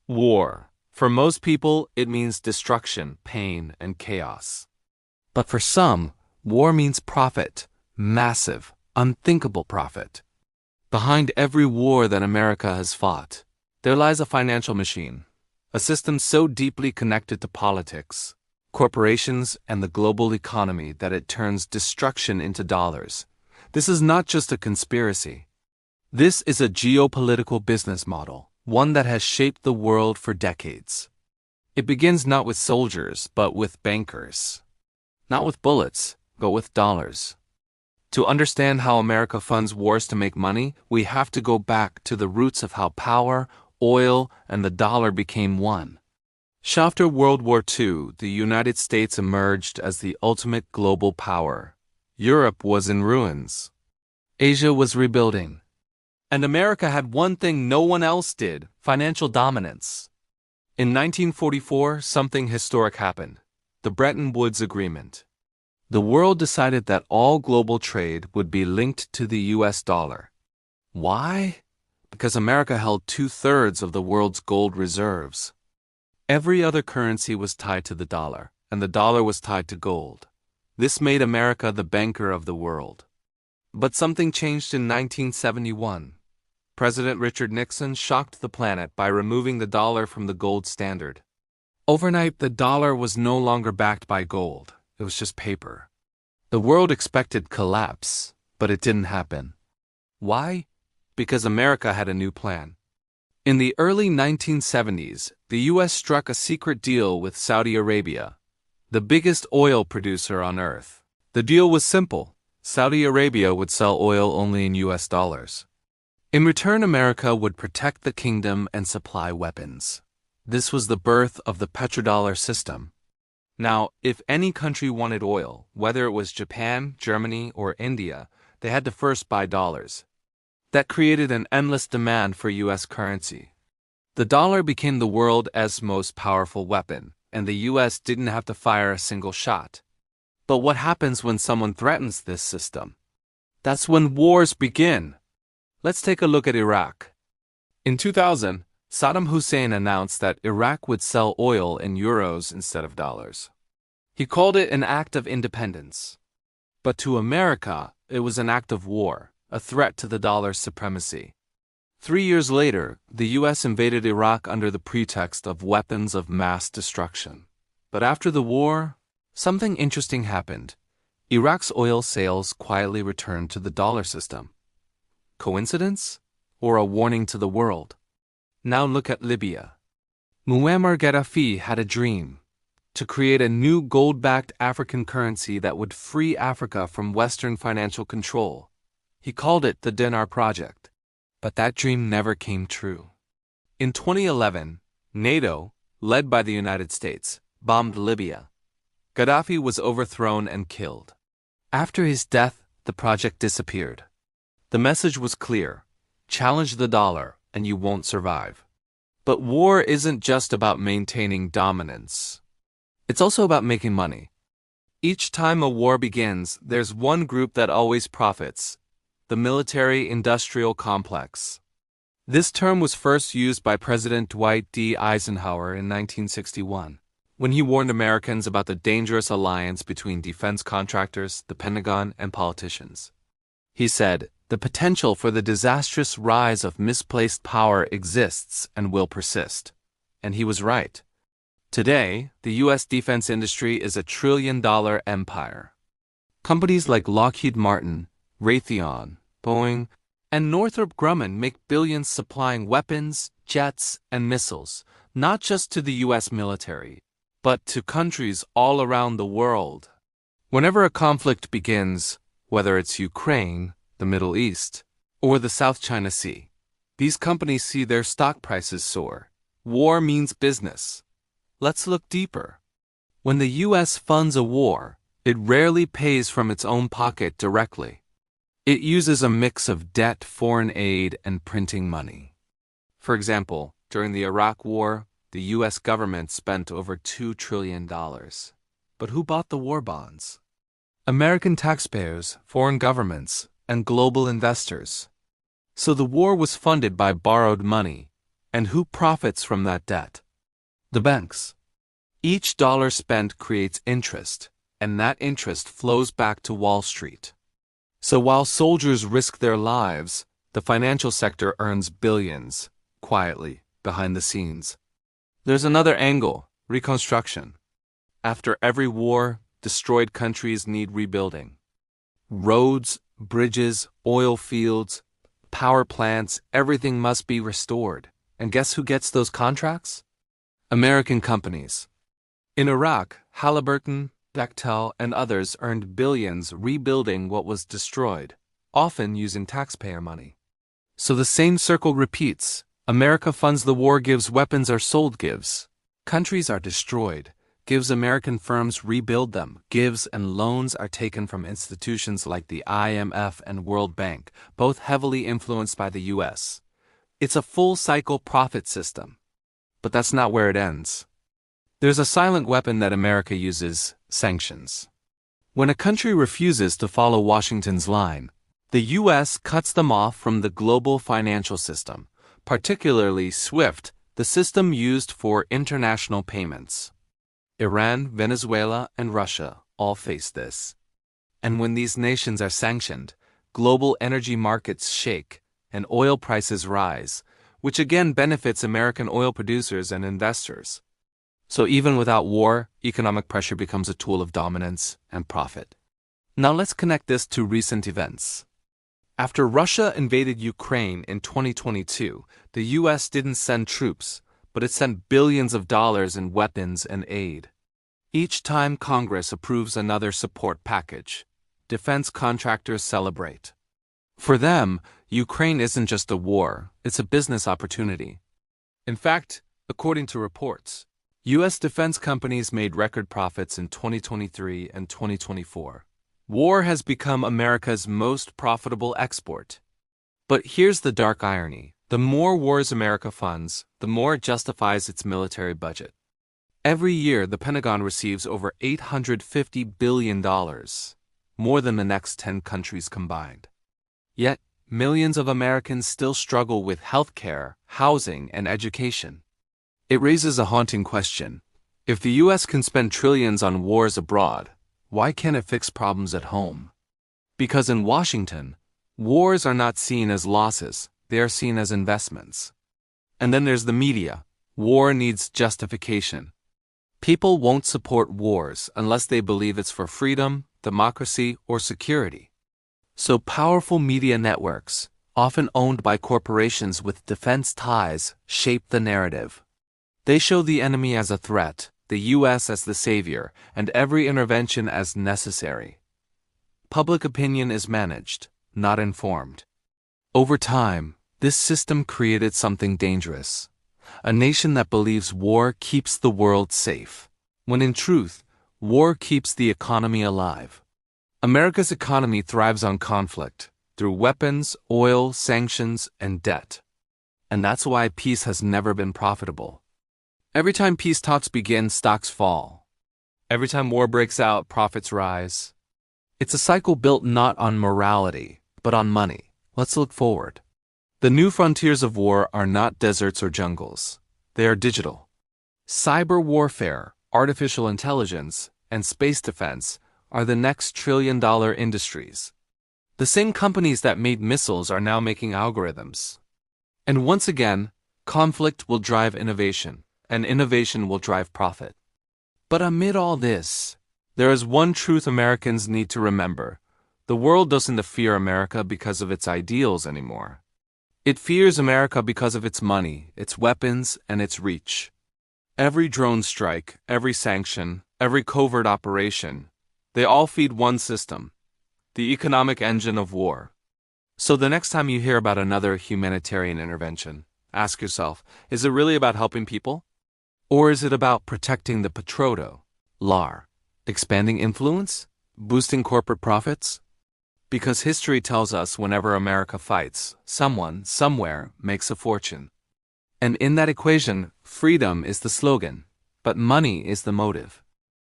War. For most people, it means destruction, pain, and chaos. But for some, war means profit, massive, unthinkable profit. Behind every war that America has fought, there lies a financial machine, a system so deeply connected to politics, corporations, and the global economy that it turns destruction into dollars. This is not just a conspiracy. This is a geopolitical business model, one that has shaped the world for decades. It begins not with soldiers, but with bankers. Not with bullets, but with dollars. To understand how America funds wars to make money, we have to go back to the roots of how power, oil, and the dollar became one. After World War II, the United States emerged as the ultimate global power. Europe was in ruins. Asia was rebuilding. And America had one thing no one else did: financial dominance. In 1944, something historic happened: the Bretton Woods Agreement. The world decided that all global trade would be linked to the US dollar. Why? Because America held 2/3 of the world's gold reserves. Every other currency was tied to the dollar, and the dollar was tied to gold. This made America the banker of the world. But something changed in 1971. President Richard Nixon shocked the planet by removing the dollar from the gold standard. Overnight, the dollar was no longer backed by gold. It was just paper. The world expected collapse, but it didn't happen. Why? Because America had a new plan. In the early 1970s, the US struck a secret deal with Saudi Arabia, the biggest oil producer on earth. The deal was simple. Saudi Arabia would sell oil only in US dollars. In return, America would protect the kingdom and supply weapons. This was the birth of the petrodollar system. Now, if any country wanted oil, whether it was Japan, Germany, or India, they had to first buy dollars. That created an endless demand for US currency. The dollar became the world's most powerful weapon, and the US didn't have to fire a single shot. But what happens when someone threatens this system? That's when wars begin. Let's take a look at Iraq. In 2000, Saddam Hussein announced that Iraq would sell oil in euros instead of dollars. He called it an act of independence. But to America, it was an act of war, a threat to the dollar's supremacy. 3 years later, the US invaded Iraq under the pretext of weapons of mass destruction. But after the war, something interesting happened. Iraq's oil sales quietly returned to the dollar system. Coincidence? Or a warning to the world? Now look at Libya. Muammar Gaddafi had a dream: to create a new gold-backed African currency that would free Africa from Western financial control. He called it the Dinar Project. But that dream never came true. In 2011, NATO, led by the United States, bombed Libya. Gaddafi was overthrown and killed. After his death, the project disappeared. The message was clear: challenge the dollar and you won't survive. But war isn't just about maintaining dominance. It's also about making money. Each time a war begins, there's one group that always profits: the military-industrial complex. This term was first used by President Dwight D. Eisenhower in 1961, when he warned Americans about the dangerous alliance between defense contractors, the Pentagon, and politicians. He said, "The potential for the disastrous rise of misplaced power exists and will persist." And he was right. Today, the U.S. defense industry is a trillion-dollar empire. Companies like Lockheed Martin, Raytheon, Boeing, and Northrop Grumman make billions supplying weapons, jets, and missiles, not just to the U.S. military, but to countries all around the world. Whenever a conflict begins, whether it's Ukraine, the Middle East, or the South China Sea, these companies see their stock prices soar. War means business. Let's look deeper. When the U.S. funds a war, it rarely pays from its own pocket directly. It uses a mix of debt, foreign aid, and printing money. For example, during the Iraq War, the U.S. government spent over $2 trillion. But who bought the war bonds? American taxpayers, foreign governments, and global investors. So the war was funded by borrowed money, And who profits from that debt? The banks. Each dollar spent creates interest, and that interest flows back to Wall Street. So while soldiers risk their lives, the financial sector earns billions, quietly, behind the scenes. There's another angle, reconstruction. After every war, destroyed countries need rebuilding. Roads, bridges, oil fields, power plants, everything must be restored. And guess who gets those contracts? American companies. In Iraq, Halliburton, Bechtel, and others earned billions rebuilding what was destroyed, often using taxpayer money. So the same circle repeats. America funds the war, gives weapons, are sold, gives. Countries are destroyed, gives. American firms rebuild them, gives. And loans are taken from institutions like the IMF and World Bank, both heavily influenced by the U.S. It's a full-cycle profit system. But that's not where it ends. There's a silent weapon that America uses: sanctions. When a country refuses to follow Washington's line, the U.S. cuts them off from the global financial system, particularly SWIFT, the system used for international payments. Iran, Venezuela, and Russia all face this. And when these nations are sanctioned, global energy markets shake, and oil prices rise, which again benefits American oil producers and investors. So even without war, economic pressure becomes a tool of dominance and profit. Now let's connect this to recent events. After Russia invaded Ukraine in 2022, the U.S. didn't send troops, but it sent billions of dollars in weapons and aid. Each time Congress approves another support package, defense contractors celebrate. For them, Ukraine isn't just a war, it's a business opportunity. In fact, according to reports, U.S. defense companies made record profits in 2023 and 2024. War has become America's most profitable export. But here's the dark irony. The more wars America funds, the more it justifies its military budget. Every year, the Pentagon receives over $850 billion, more than the next 10 countries combined. Yet, millions of Americans still struggle with healthcare, housing, and education. It raises a haunting question. If the U.S. can spend trillions on wars abroad, why can't it fix problems at home? Because in Washington, wars are not seen as losses, they are seen as investments. And then there's the media. War needs justification. People won't support wars unless they believe it's for freedom, democracy, or security. So powerful media networks, often owned by corporations with defense ties, shape the narrative. They show the enemy as a threat, the U.S. as the savior, and every intervention as necessary. Public opinion is managed, not informed. Over time, this system created something dangerous. A nation that believes war keeps the world safe, when in truth, war keeps the economy alive. America's economy thrives on conflict, through weapons, oil, sanctions, and debt. And that's why peace has never been profitable. Every time peace talks begin, stocks fall. Every time war breaks out, profits rise. It's a cycle built not on morality, but on money. Let's look forward. The new frontiers of war are not deserts or jungles. They are digital. Cyber warfare, artificial intelligence, and space defense are the next trillion-dollar industries. The same companies that made missiles are now making algorithms. And once again, conflict will drive innovation, and innovation will drive profit. But amid all this, there is one truth Americans need to remember. The world doesn't fear America because of its ideals anymore. It fears America because of its money, its weapons, and its reach. Every drone strike, every sanction, every covert operation, they all feed one system, the economic engine of war. So the next time you hear about another humanitarian intervention, ask yourself, is it really about helping people? Or is it about protecting the petrodollar, expanding influence, boosting corporate profits? Because history tells us whenever America fights, someone, somewhere, makes a fortune. And in that equation, freedom is the slogan, but money is the motive.